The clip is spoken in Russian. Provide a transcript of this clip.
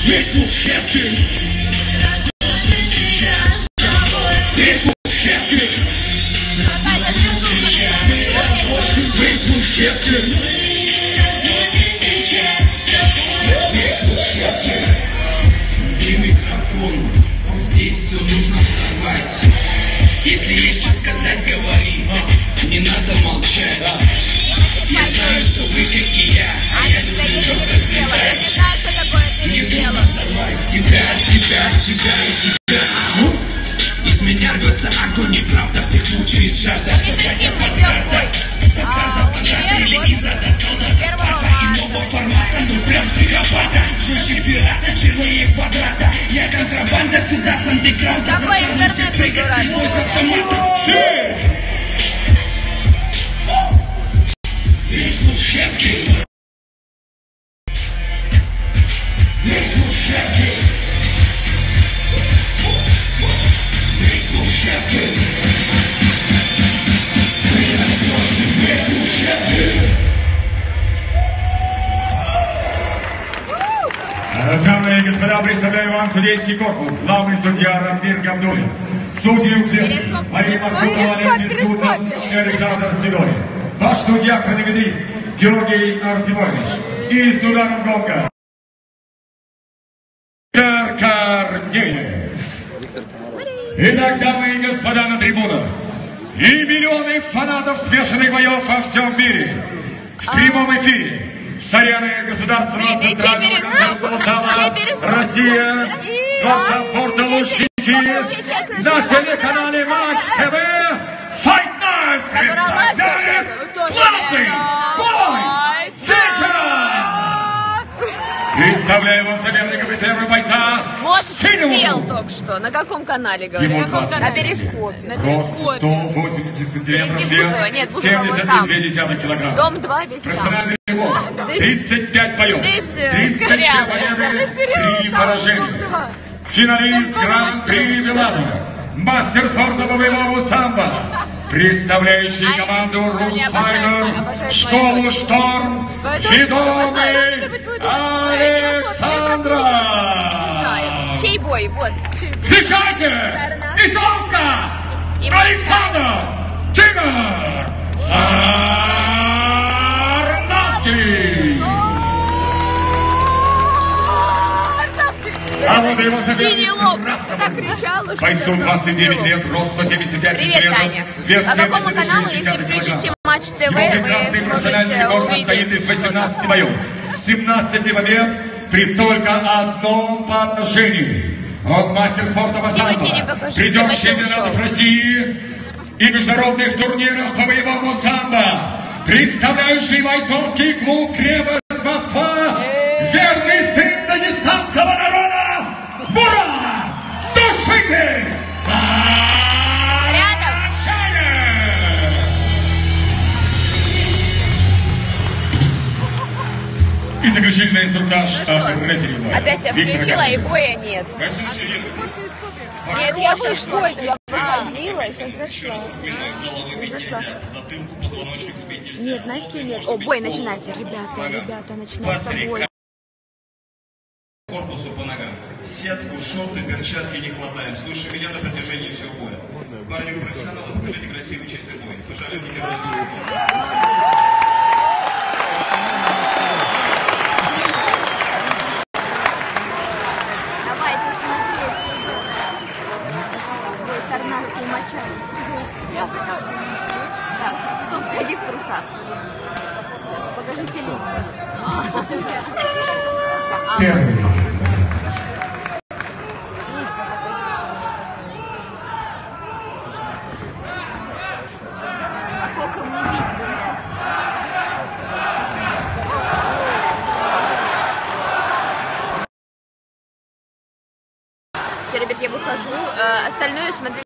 Весь клуб щепки. Сейчас весь клуб щепки. Весь клуб щепки. Весь клуб щепки. Где микрофон? Здесь все нужно взорвать. Если есть что сказать, говори. Не надо молчать. Я знаю, что вы как и я. А я люблю жестко взлетать. Мне нужно взорвать тебя и тебя. Из меня рвется огонь, неправда всех мучает жажда. Хотя по стартам, со старта стандарта или из-за солдата Спарта иного формата, ну прям психопата. Жестче пирата, чернее квадрата. Я контрабанда сюда с андеграунда. Заставлю всех прыгать с него с автоматом. Весь клуб щепки. Весь клуб щепки. Весь клуб щепки. Весь клуб щепки. Дамы и господа, представляю вам судейский корпус. Главный судья Рамбир Габдуллин. Судьи Уклин, Марина Кудова, Судна и Александр Седой. Ваш судья хронометрист Георгий Артемович. И с ударом гонка Виктор Корнеев. Итак, дамы и господа на трибунах и миллионы фанатов смешанных боев во всем мире в прямом эфире с арены Государственного центрального концертного зала «Россия», Дворца спорта «Лужники», на телеканале Матч ТВ Fight Night представляет главный бой вечера! Представляю вам соперника и первого бойца. Вот пел только что. На каком канале, говорят? На Перископе. Рост 180 сантиметров, вес 72,2 килограмма. Дом 2 весь. Профессиональный ремонт. 35 боев. 32 победы, 3 поражения. Финалист Гран-при Беллатора. Мастер спорта по боевому самбо. Представляющий команду Русфайдер, школу «Шторм», ведомый Александра. Чей бой? Вот. Встречайте! Из Омска! Александр Тигр Сарнавский! А вот его соперник бойцу 29 лет, рост 175 сантиметров, вес 76,6 килограмм. Матч ТВ, Его прекрасный профессиональный рекорд состоит из 18 боев, 17 побед при только одном подношении. Он мастер спорта по самбо, призер чемпионатов России и международных турниров по боевому самбо, представляющий бойцовский клуб «Крепость Москва», верный сын дагестанского народа, Мурат Душитель! Рядом! И заключительный инструктаж от рефери. Опять я включила, и боя нет. Нет, я выходила, я проходила, сейчас зашла. Нет, Настя нет. О, бой начинается, ребята, начинается бой. Корпусу по ногам. Сетку, шорты, перчатки не хватаем. Слушай меня на протяжении всего боя. Парни, вы профессионалы, покажите красивый чистый бой. Пожалуйста, не кидайте. Давайте смотреть. Ой, Сарнавский мочает. Так, кто в каких трусах? Сейчас, покажите лица. Первый. А сколько мне бить, говорят? Все, ребят, я выхожу. Остальное смотрите.